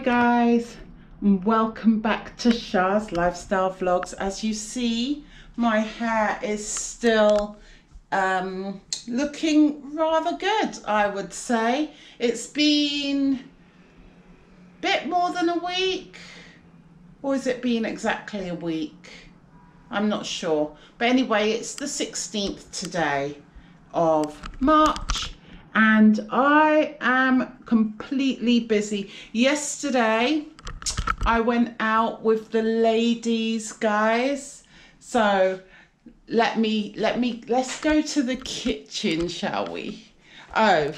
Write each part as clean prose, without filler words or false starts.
guys, and welcome back to Shah's Lifestyle Vlogs. As you see, my hair is still looking rather good, I would say. It's been a bit more than a week, or has it been exactly a week? I'm not sure, but anyway, it's the 16th today of March. And I am completely busy. Yesterday, I went out with the ladies, guys. So let's go to the kitchen, shall we? Oh,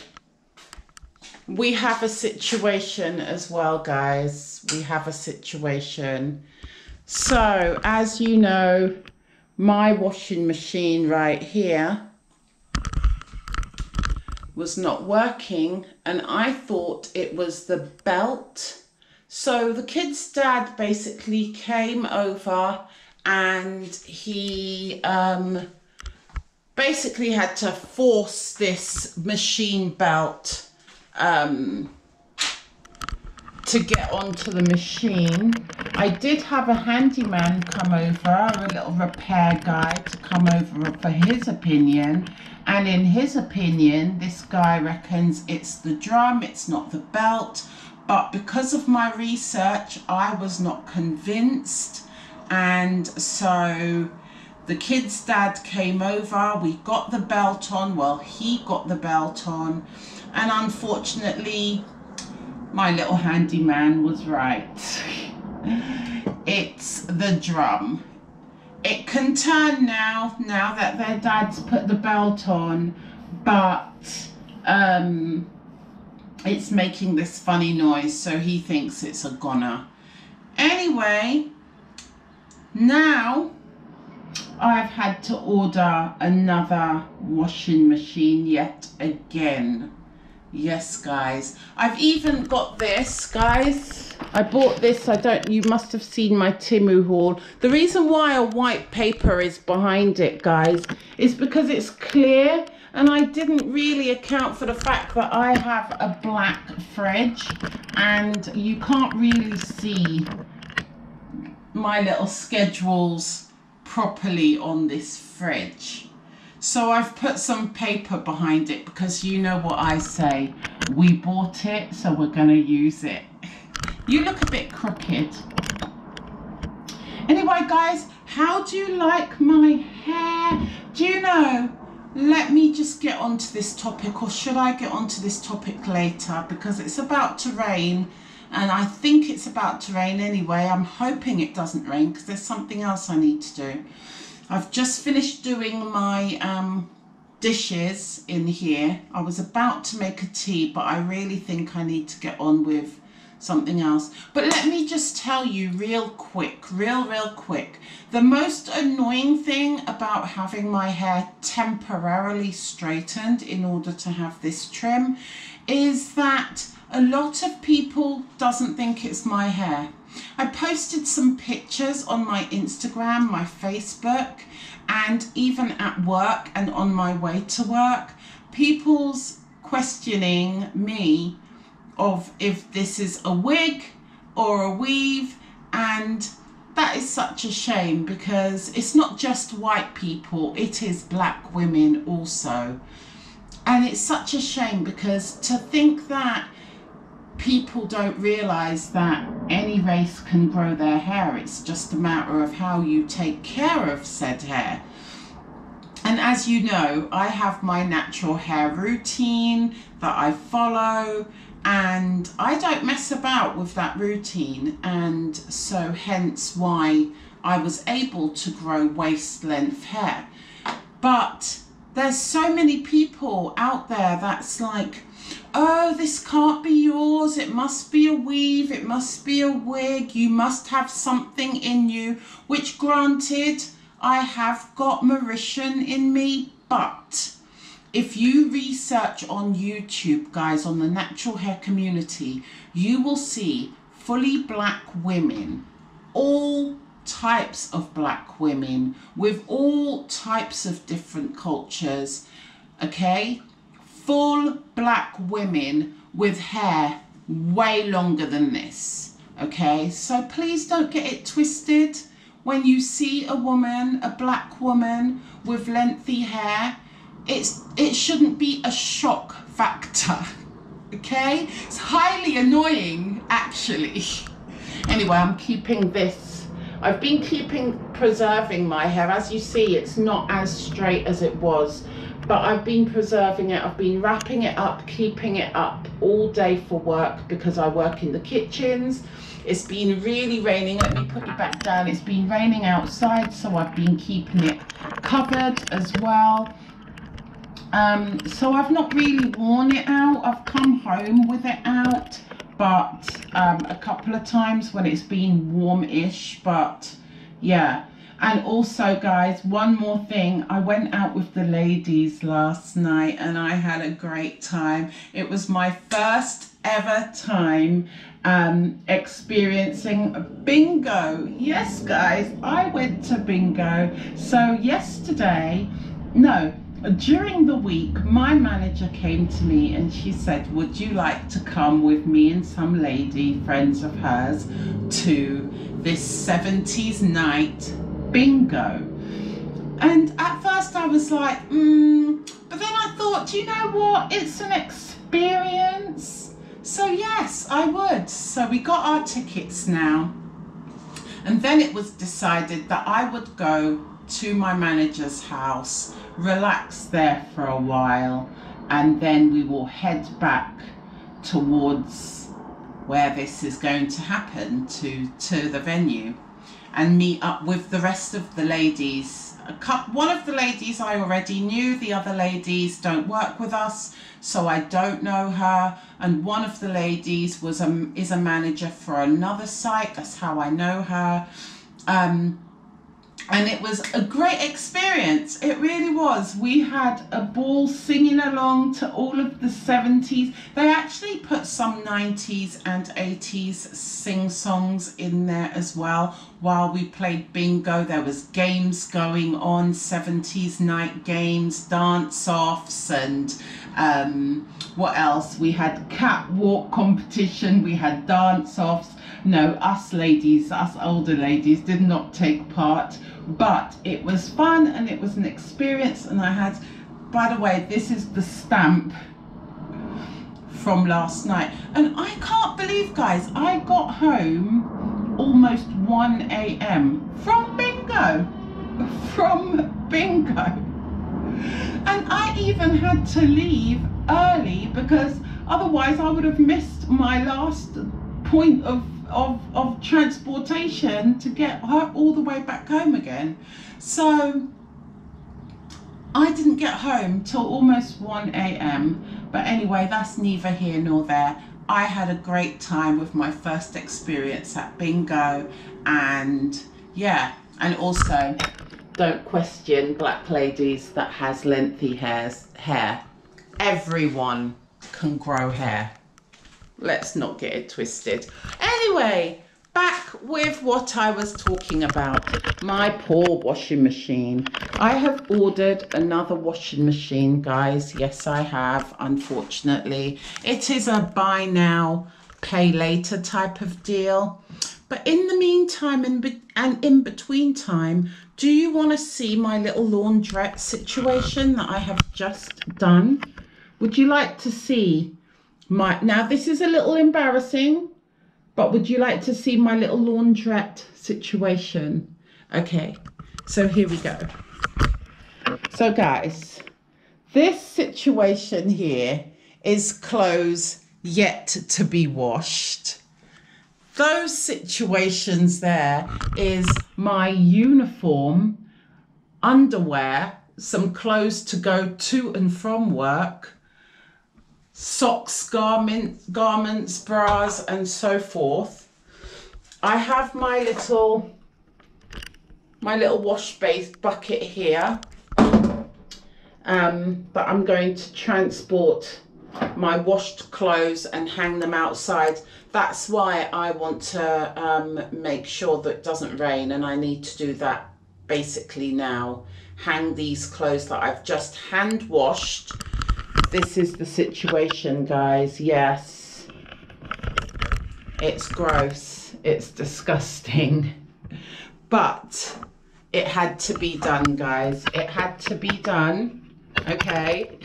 we have a situation as well, guys. We have a situation. So, as you know, my washing machine right here was not working, and I thought it was the belt. So the kid's dad basically came over and he basically had to force this machine belt to get onto the machine. I did have a handyman come over, a little repair guy, to come over for his opinion. And in his opinion, this guy reckons it's the drum, it's not the belt. But because of my research, I was not convinced. And so the kid's dad came over, we got the belt on, well, he got the belt on. And unfortunately, my little handyman was right. It's the drum. It can turn now that their dad's put the belt on, but it's making this funny noise, so he thinks it's a goner. Anyway, now I've had to order another washing machine yet again. Yes, guys. I've even got this, guys. I bought this. You must have seen my Temu haul. The reason why a white paper is behind it, guys, is because it's clear, and I didn't really account for the fact that I have a black fridge and you can't really see my little schedules properly on this fridge. So I've put some paper behind it because you know what I say. We bought it, so we're going to use it. You look a bit crooked. Anyway, guys, how do you like my hair? Do you know, let me just get onto this topic, or should I get onto this topic later? Because it's about to rain, and I think it's about to rain anyway. I'm hoping it doesn't rain because there's something else I need to do. I've just finished doing my dishes in here. I was about to make a tea, but I really think I need to get on with something else. But let me just tell you real quick, real quick. The most annoying thing about having my hair temporarily straightened in order to have this trim is that a lot of people doesn't think it's my hair. I posted some pictures on my Instagram, my Facebook, and even at work and on my way to work. People's questioning me of if this is a wig or a weave, and that is such a shame because it's not just white people, it is black women also. And it's such a shame because to think that people don't realize that any race can grow their hair. It's just a matter of how you take care of said hair. And as you know, I have my natural hair routine that I follow, and I don't mess about with that routine, and so hence why I was able to grow waist length hair. But there's so many people out there that's like, oh, this can't be yours, it must be a weave, it must be a wig, you must have something in you, which granted, I have got Mauritian in me, but if you research on YouTube, guys, on the natural hair community, you will see fully black women, all types of black women with all types of different cultures, okay? Full black women with hair way longer than this, okay? So please don't get it twisted. When you see a woman, a black woman with lengthy hair, it shouldn't be a shock factor, okay? It's highly annoying, actually. Anyway, I'm keeping this. I've been preserving my hair. As you see, it's not as straight as it was, but I've been preserving it. I've been wrapping it up, keeping it up all day for work because I work in the kitchens. It's been really raining. Let me put you back down. It's been raining outside, so I've been keeping it covered as well. So I've not really worn it out. I've come home with it out, but a couple of times when it's been warm-ish, but yeah. And also, guys, one more thing. I went out with the ladies last night and I had a great time. It was my first ever time experiencing bingo. Yes, guys, I went to bingo. So during the week, my manager came to me and she said, would you like to come with me and some lady friends of hers to this 70s night bingo? And at first I was like, but then I thought, you know what, it's an experience. So yes, I would. So we got our tickets now. And then it was decided that I would go to my manager's house, relax there for a while, and then we will head back towards where this is going to happen, to the venue, and meet up with the rest of the ladies. One of the ladies I already knew, the other ladies don't work with us, so I don't know her, and one of the ladies is a manager for another site. That's how I know her. And it was a great experience. It really was. We had a ball singing along to all of the 70s. They actually put some 90s and 80s sing songs in there as well. While we played bingo, there was games going on, 70s night games, dance-offs, and what else? We had catwalk competition, we had dance-offs. No, us older ladies did not take part, but it was fun and it was an experience. And I had, by the way, this is the stamp from last night. And I can't believe, guys, I got home almost 1 a.m. from bingo. And I even had to leave early because otherwise I would have missed my last point of transportation to get her all the way back home again. So I didn't get home till almost 1 a.m. But anyway, that's neither here nor there. I had a great time with my first experience at bingo, and yeah, and also don't question black ladies that has lengthy hair. Everyone can grow hair. Let's not get it twisted. Anyway, back with what I was talking about. My poor washing machine. I have ordered another washing machine, guys. Yes, I have, unfortunately. It is a buy now, pay later type of deal. But in the meantime and in between time, do you want to see my little laundrette situation that I have just done? Would you like to see now this is a little embarrassing, but would you like to see my little laundrette situation? Okay, so here we go. So guys, this situation here is clothes yet to be washed. Those situations there is my uniform, underwear, some clothes to go to and from work, socks, garments, bras, and so forth. I have my little wash base bucket here, but I'm going to transport my washed clothes and hang them outside. That's why I want to make sure that it doesn't rain, and I need to do that basically now. Hang these clothes that I've just hand washed. This is the situation, guys. Yes, It's gross. It's disgusting. But it had to be done, guys. It had to be done. Okay.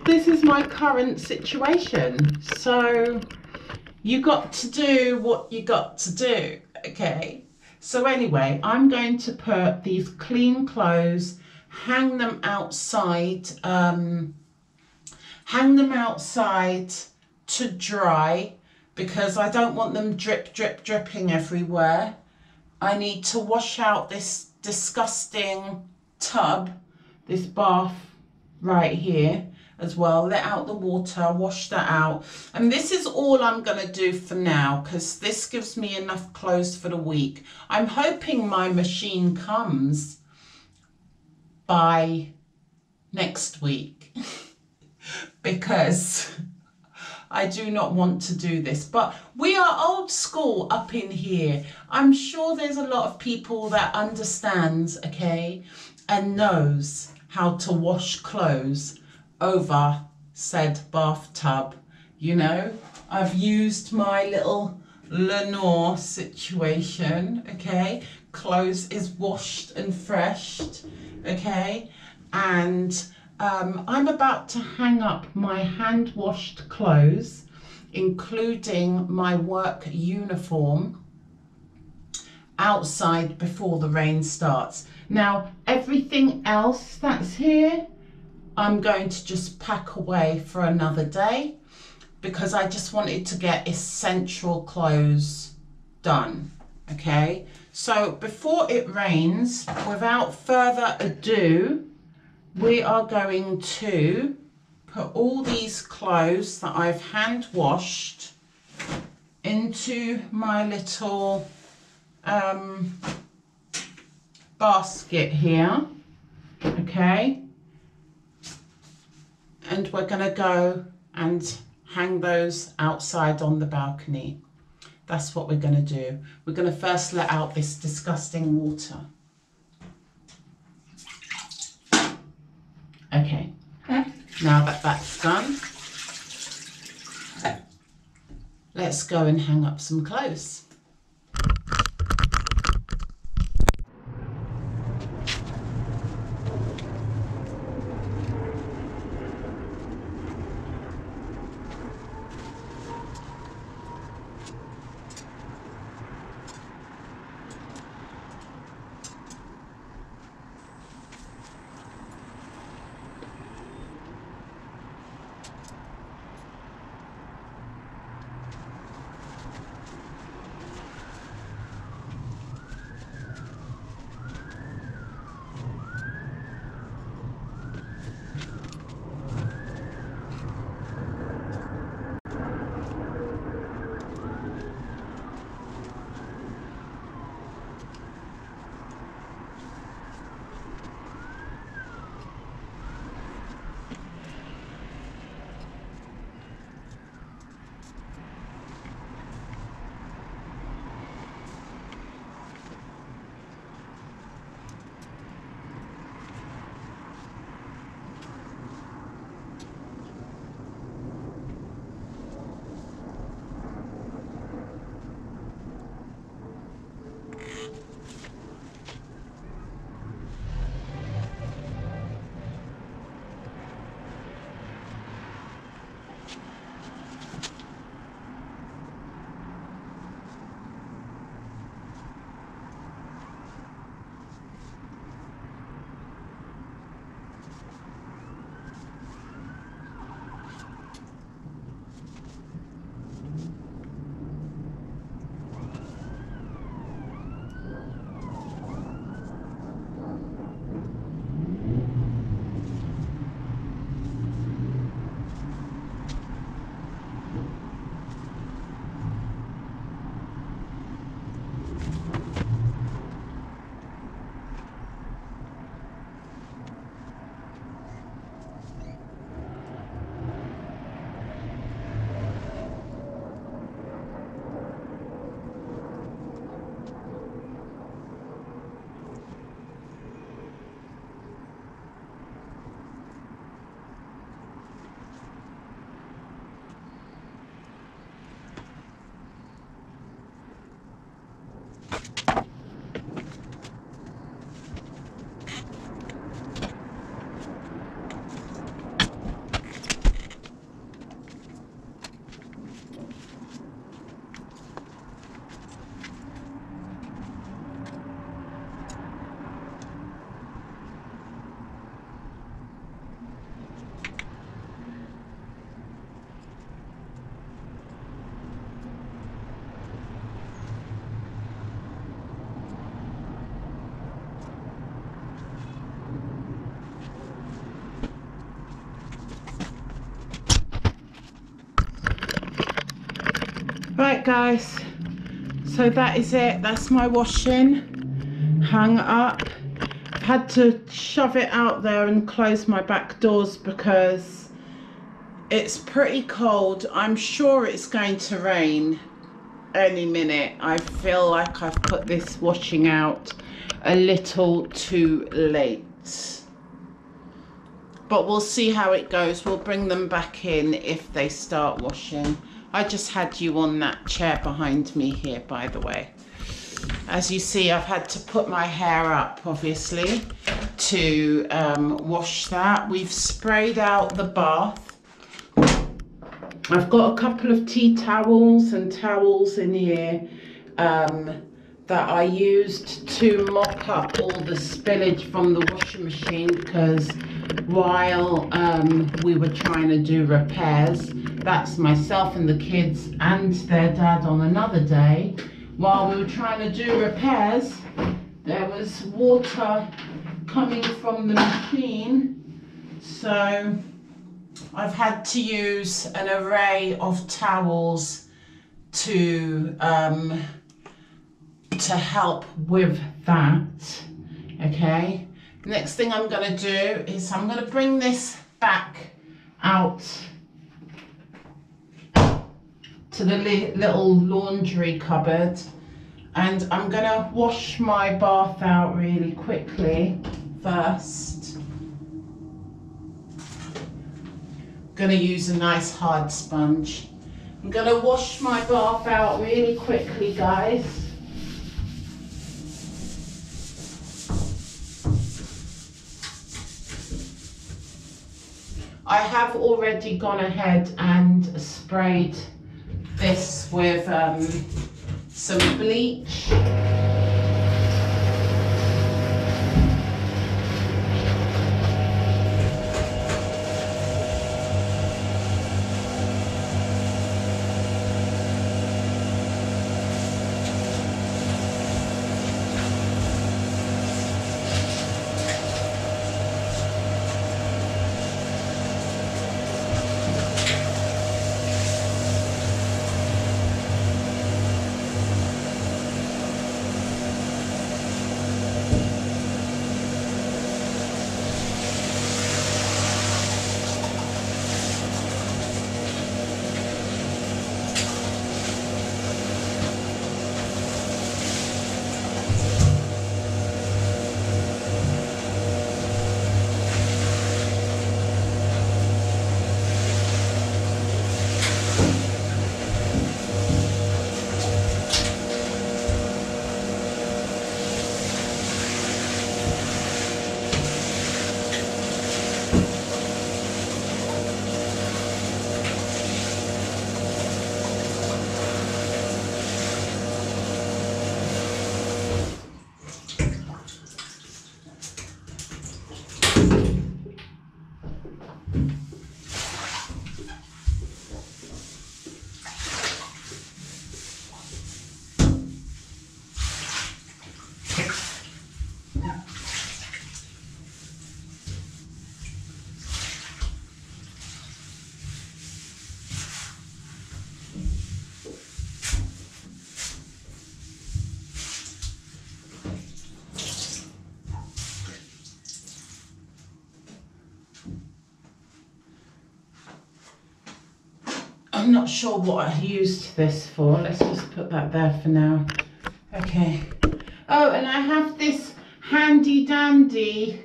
This is my current situation. So you got to do what you got to do. Okay. So anyway, I'm going to put these clean clothes, hang them outside to dry, because I don't want them dripping everywhere. I need to wash out this disgusting tub, this bath right here as well. Let out the water, wash that out. And this is all I'm going to do for now, because this gives me enough clothes for the week. I'm hoping my machine comes by next week because I do not want to do this. But we are old school up in here. I'm sure there's a lot of people that understands, okay, and knows how to wash clothes over said bathtub. You know, I've used my little Lenore situation, okay. Clothes is washed and freshed, okay, and I'm about to hang up my hand washed clothes, including my work uniform, outside before the rain starts. Now everything else that's here I'm going to just pack away for another day, because I just wanted to get essential clothes done. Okay, so before it rains, without further ado, we are going to put all these clothes that I've hand washed into my little basket here. Okay, and we're going to go and hang those outside on the balcony. That's what we're going to do. We're going to first let out this disgusting water. Okay, now that that's done, let's go and hang up some clothes. Right guys, so that is it. That's my washing hung up. I've had to shove it out there and close my back doors because it's pretty cold. I'm sure it's going to rain any minute. I feel like I've put this washing out a little too late, but we'll see how it goes. We'll bring them back in if they start washing. I just had you on that chair behind me here, by the way. As you see, I've had to put my hair up, obviously, to wash that. We've sprayed out the bath. I've got a couple of tea towels and towels in here that I used to mop up all the spillage from the washing machine, because while we were trying to do repairs, that's myself and the kids and their dad on another day, while we were trying to do repairs, there was water coming from the machine. So I've had to use an array of towels to help with that. Okay, next thing I'm going to do is I'm going to bring this back out to the little laundry cupboard, and I'm going to wash my bath out really quickly first. I'm going to use a nice hard sponge. I'm going to wash my bath out really quickly, guys. I have already gone ahead and sprayed this with some bleach. I'm not sure what I used this for. Let's just put that there for now. Okay. Oh, and I have this handy dandy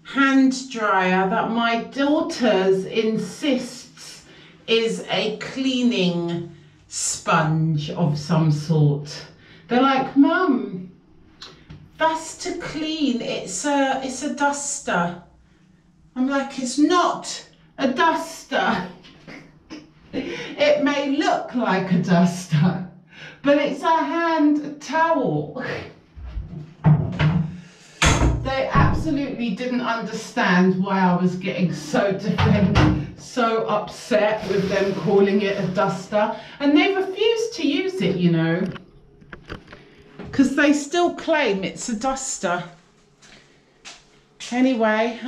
hand dryer that my daughter's insists is a cleaning sponge of some sort. They're like, Mum, that's to clean. It's a duster. I'm like, it's not a duster. It may look like a duster, but it's a hand towel. They absolutely didn't understand why I was getting so defended, so upset with them calling it a duster, and they refused to use it, you know, because they still claim it's a duster. Anyway,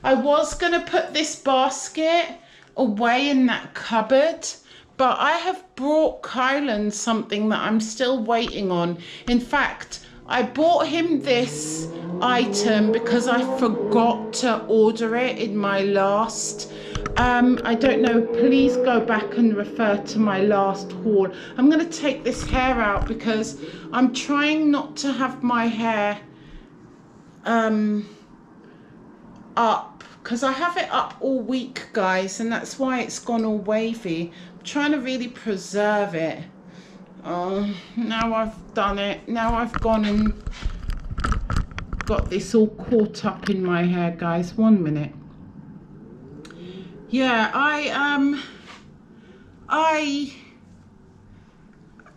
I was gonna put this basket away in that cupboard, but I have brought Kylan something that I'm still waiting on. In fact, I bought him this item because I forgot to order it in my last I don't know, please go back and refer to my last haul. I'm going to take this hair out because I'm trying not to have my hair up, because I have it up all week, guys, and that's why it's gone all wavy. I'm trying to really preserve it. Oh, now I've done it. Now I've gone and got this all caught up in my hair, guys. 1 minute. Yeah,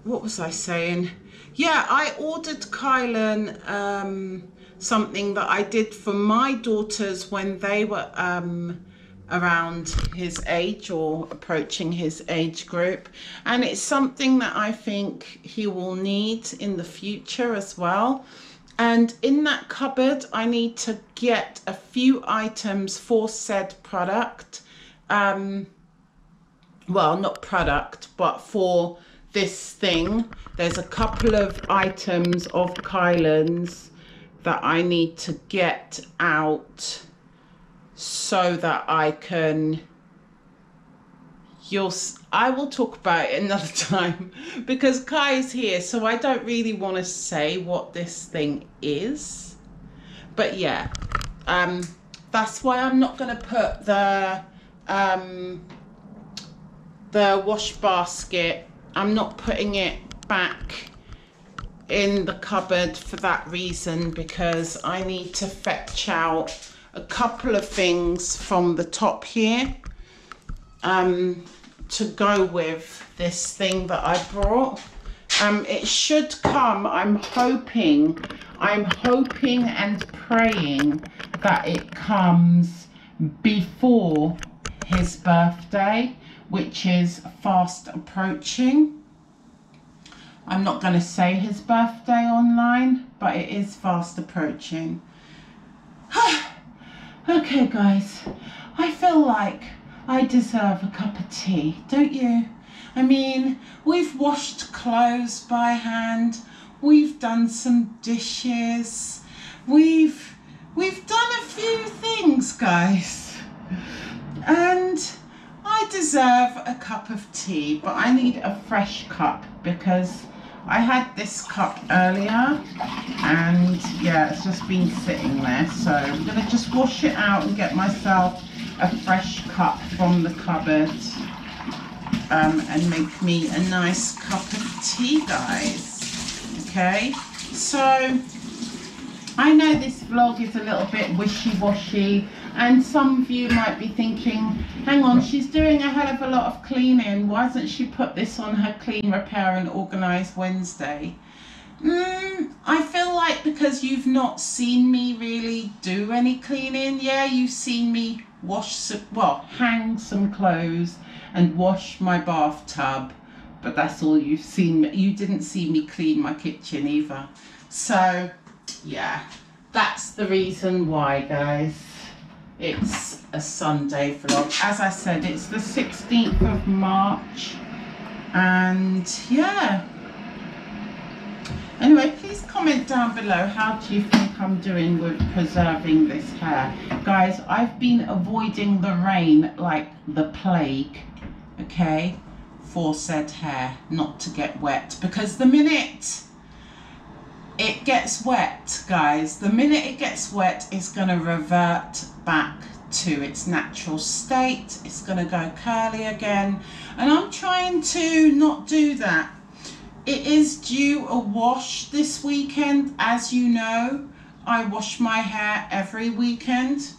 what was I saying? Yeah, I ordered Kylan something that I did for my daughters when they were around his age or approaching his age group, and it's something that I think he will need in the future as well. And in that cupboard I need to get a few items for said product, well, not product, but for this thing. There's a couple of items of Kylan's that I need to get out so that I can, I will talk about it another time because Kai's here, so I don't really want to say what this thing is. But yeah, that's why I'm not going to put the wash basket, I'm not putting it back in the cupboard for that reason, because I need to fetch out a couple of things from the top here to go with this thing that I brought. It should come, I'm hoping and praying that it comes before his birthday, which is fast approaching. I'm not going to say his birthday online, but it is fast approaching. Okay, guys, I feel like I deserve a cup of tea, don't you? I mean, we've washed clothes by hand, we've done some dishes, we've done a few things, guys, and I deserve a cup of tea, but I need a fresh cup because I had this cup earlier and yeah, it's just been sitting there. So I'm going to just wash it out and get myself a fresh cup from the cupboard and make me a nice cup of tea, guys. Okay, so I know this vlog is a little bit wishy-washy, and some of you might be thinking, hang on, she's doing a hell of a lot of cleaning. Why hasn't she put this on her Clean, Repair and Organise Wednesday? I feel like because you've not seen me really do any cleaning. Yeah, you've seen me hang some clothes and wash my bathtub, but that's all you've seen. You didn't see me clean my kitchen either. So yeah, that's the reason why, guys. It's a Sunday vlog. As I said, it's the 16th of March, and yeah. Anyway, please comment down below, how do you think I'm doing with preserving this hair? Guys, I've been avoiding the rain like the plague, okay, for said hair not to get wet, because the minute it gets wet, guys, the minute it gets wet, it's going to revert back to its natural state. It's going to go curly again, and I'm trying to not do that. It is due a wash this weekend. As you know, I wash my hair every weekend.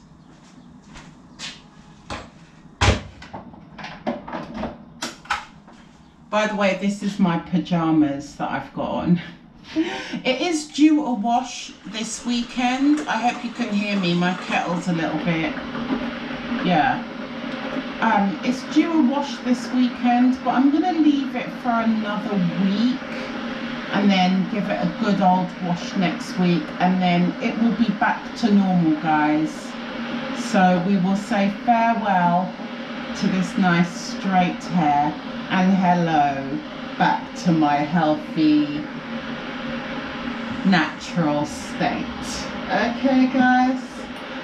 By the way, this is my pajamas that I've got on. It is due a wash this weekend. I hope you can hear me. My kettle's a little bit, yeah. It's due a wash this weekend, but I'm going to leave it for another week and then give it a good old wash next week, and then it will be back to normal, guys. So we will say farewell to this nice straight hair, and hello back to my healthy natural state. Okay guys,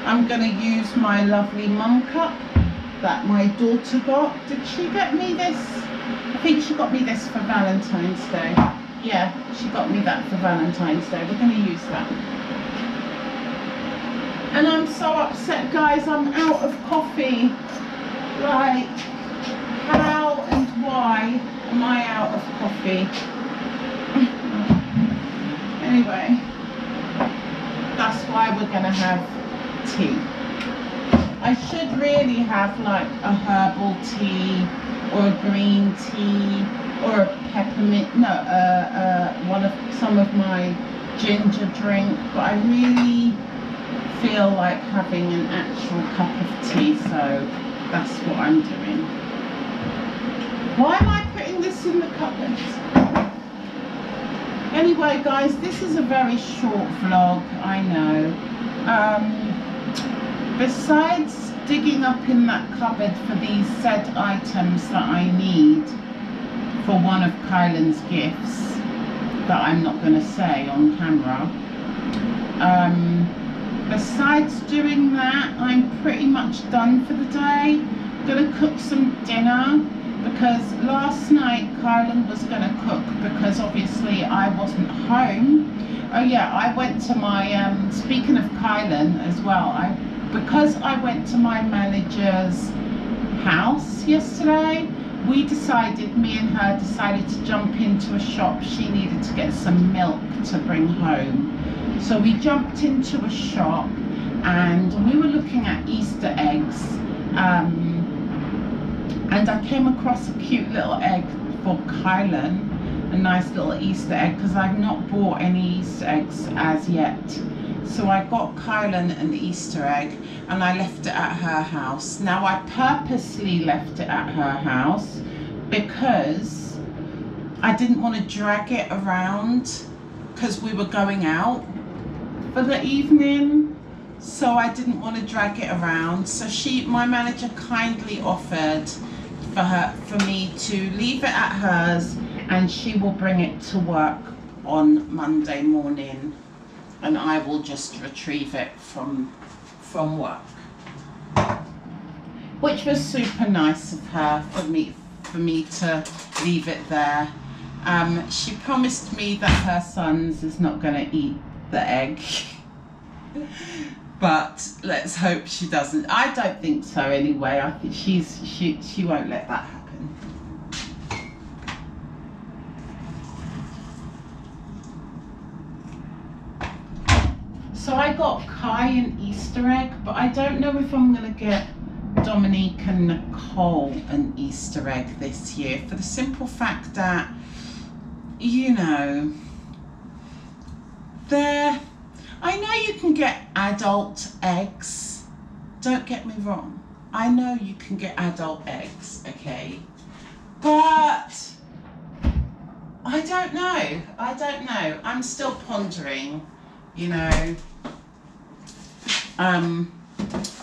I'm going to use my lovely mum cup that my daughter got. Did she get me this? I think she got me this for Valentine's Day. Yeah, she got me that for Valentine's Day. We're going to use that. And I'm so upset guys, I'm out of coffee. Like, how and why am I out of coffee? Anyway, that's why we're going to have tea. I should really have like a herbal tea or a green tea or a peppermint, some of my ginger drink, but I really feel like having an actual cup of tea, so that's what I'm doing. Why am I putting this in the cupboard? Anyway guys, this is a very short vlog, I know. Besides digging up in that cupboard for these said items that I need for one of Kylan's gifts that I'm not going to say on camera, besides doing that, I'm pretty much done for the day. I'm going to cook some dinner because last night Kylan was going to cook because obviously I wasn't home. Oh yeah, I went to my, speaking of Kylan as well, because I went to my manager's house yesterday, me and her decided to jump into a shop. She needed to get some milk to bring home. So we jumped into a shop and we were looking at Easter eggs. And I came across a cute little egg for Kylan, a nice little Easter egg, because I've not bought any Easter eggs as yet. So I got Kylan an Easter egg and I left it at her house. Now I purposely left it at her house because I didn't want to drag it around because we were going out for the evening. So I didn't want to drag it around. So my manager kindly offered for me to leave it at hers and she will bring it to work on Monday morning and I will just retrieve it from work, which was super nice of her for me to leave it there. She promised me that her son's is not going to eat the egg. But let's hope she doesn't. I don't think so anyway. I think she won't let that happen. So I got Kai an Easter egg, but I don't know if I'm going to get Dominique and Nicole an Easter egg this year, for the simple fact that, you know, I know you can get adult eggs, don't get me wrong, I know you can get adult eggs, okay, but I don't know, I'm still pondering, you know.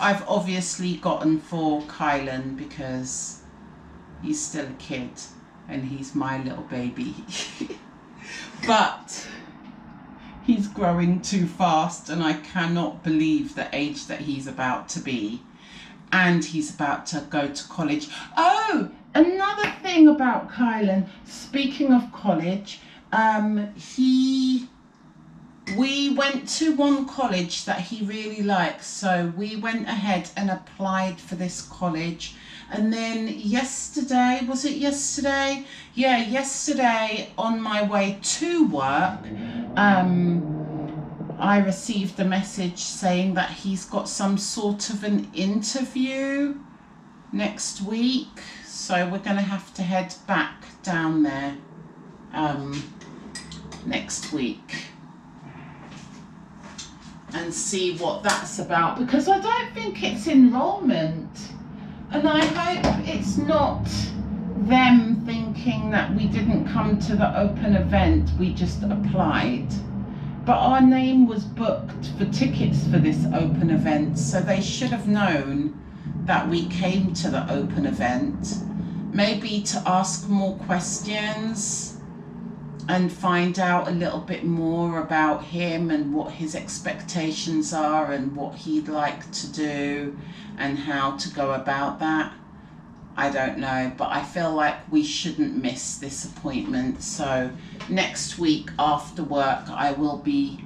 I've obviously gotten for Kylan because he's still a kid and he's my little baby. But he's growing too fast and I cannot believe the age that he's about to be. And he's about to go to college. Oh, another thing about Kylan, speaking of college, we went to one college that he really likes, so we went ahead and applied for this college. And then yesterday, was it yesterday? Yeah, yesterday on my way to work, I received a message saying that he's got some sort of an interview next week. So we're going to have to head back down there next week and see what that's about, because I don't think it's enrollment, and I hope it's not them thinking that we didn't come to the open event, we just applied. But our name was booked for tickets for this open event, so they should have known that we came to the open event, maybe to ask more questions and find out a little bit more about him and what his expectations are and what he'd like to do and how to go about that. I don't know, but I feel like we shouldn't miss this appointment. So next week after work, I will be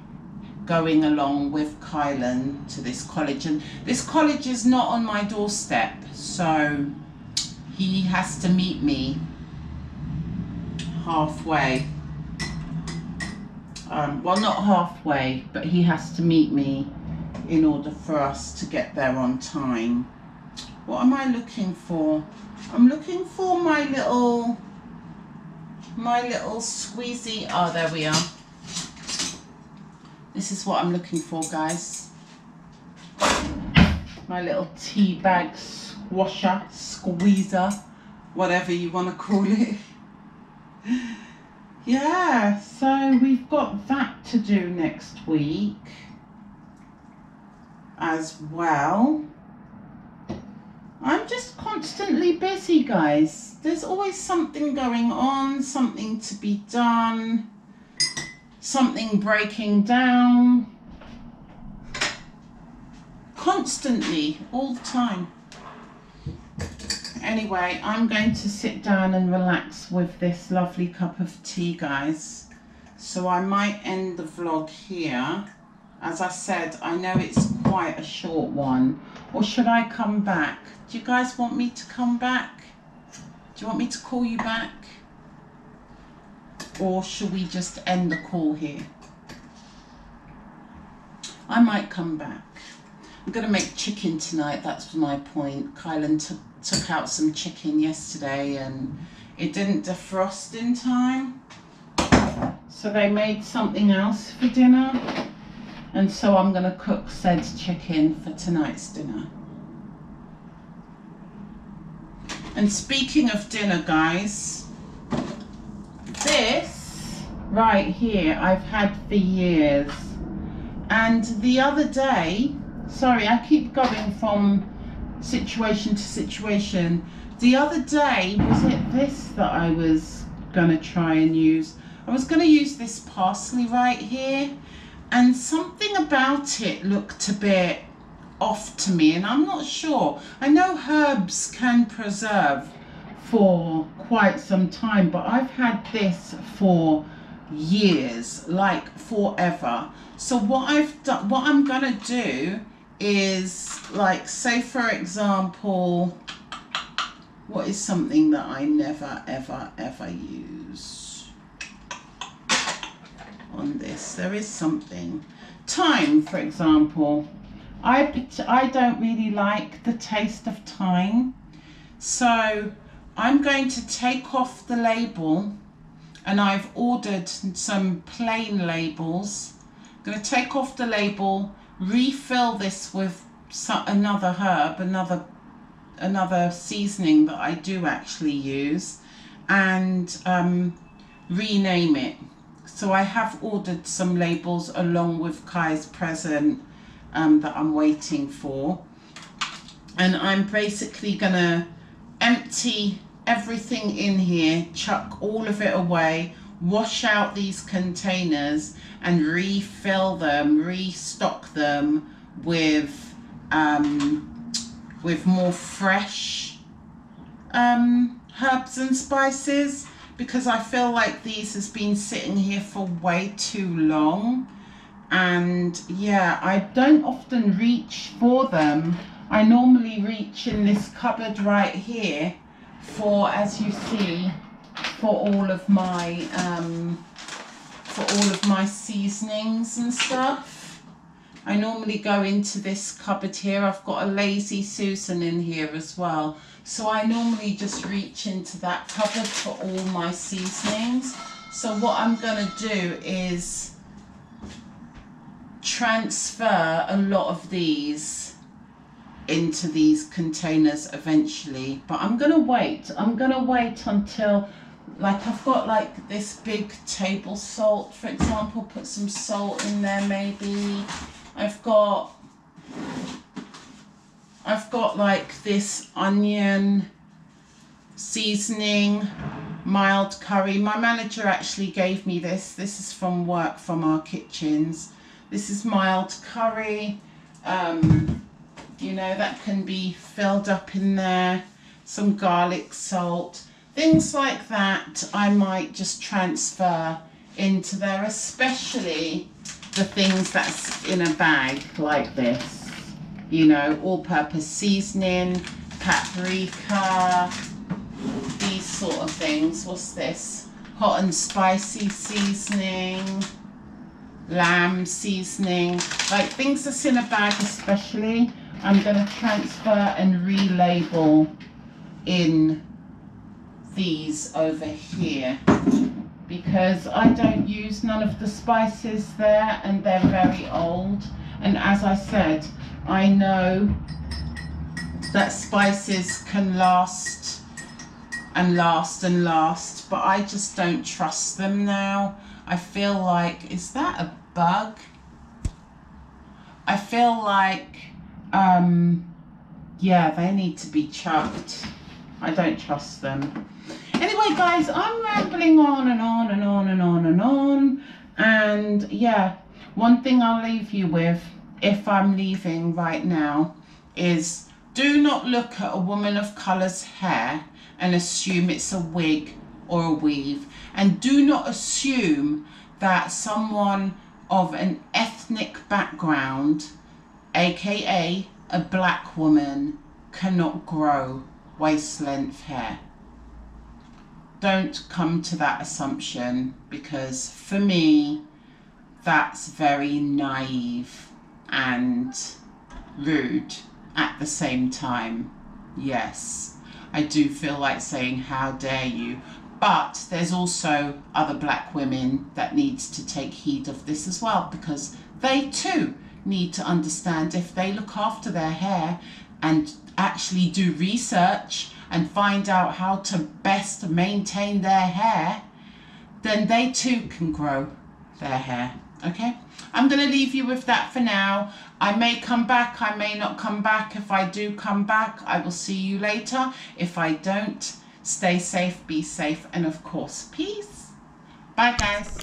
going along with Kylan to this college, and this college is not on my doorstep, so he has to meet me halfway. Well, not halfway, but he has to meet me in order for us to get there on time. What am I looking for? I'm looking for my little squeezy. Oh, there we are. This is what I'm looking for, guys. My little tea bag squasher, squeezer, whatever you want to call it. Yeah, so we've got that to do next week as well. I'm just constantly busy, guys. There's always something going on, something to be done, something breaking down. Constantly, all the time. Anyway, I'm going to sit down and relax with this lovely cup of tea, guys. So I might end the vlog here. As I said, I know it's quite a short one. Or should I come back? Do you guys want me to come back? Do you want me to call you back? Or should we just end the call here? I might come back. I'm going to make chicken tonight, that's my point. Kylan took out some chicken yesterday and it didn't defrost in time. So they made something else for dinner. And so I'm going to cook said chicken for tonight's dinner. And speaking of dinner, guys, this right here I've had for years. And the other day, sorry, I keep going from situation to situation. The other day, was it this that I was going to try and use? I was going to use this parsley right here. And something about it looked a bit off to me, and I'm not sure. I know herbs can preserve for quite some time, but I've had this for years, like forever. So what I'm gonna do is, like, say for example, what is something that I never ever use on this? There is something. Thyme, for example. I don't really like the taste of thyme, so I'm going to take off the label, and I've ordered some plain labels. I'm going to take off the label, refill this with another herb, another seasoning that I do actually use, and rename it. So I have ordered some labels along with Kai's present that I'm waiting for, and I'm basically gonna empty everything in here, chuck all of it away, wash out these containers and refill them, restock them with more fresh herbs and spices, because I feel like these has been sitting here for way too long. And yeah, I don't often reach for them. I normally reach in this cupboard right here for, as you see, for all of my seasonings and stuff. I normally go into this cupboard here. I've got a Lazy Susan in here as well. So I normally just reach into that cupboard for all my seasonings. So what I'm gonna do is transfer a lot of these into these containers eventually, but I'm gonna wait until, like, I've got like this big table salt, for example. Put some salt in there maybe. I've got I've got like this onion seasoning, mild curry. My manager actually gave me this. This is from work, from our kitchens. This is mild curry. You know, that can be filled up in there. Some garlic salt. Things like that I might just transfer into there, especially the things that's in a bag like this. You know, all-purpose seasoning, paprika, these sort of things. What's this? Hot and spicy seasoning, lamb seasoning, like things that's in a bag especially, I'm going to transfer and relabel in these over here, because I don't use none of the spices there and they're very old. And as I said, I know that spices can last and last and last, but I just don't trust them now. I feel like, is that a bug? I feel like, yeah, they need to be chucked. I don't trust them. Anyway, guys, I'm rambling on and on and on and on and on. And yeah, one thing I'll leave you with, if I'm leaving right now, is do not look at a woman of colour's hair and assume it's a wig or a weave. And do not assume that someone of an ethnic background, aka a black woman, cannot grow waist length hair. Don't come to that assumption, because for me that's very naive and rude at the same time. Yes, I do feel like saying how dare you, but there's also other black women that needs to take heed of this as well, because they too need to understand, if they look after their hair and actually do research and find out how to best maintain their hair, then they too can grow their hair. Okay, I'm going to leave you with that for now. I may come back, I may not come back. If I do come back, I will see you later. If I don't, stay safe, be safe, and of course, peace. Bye, guys.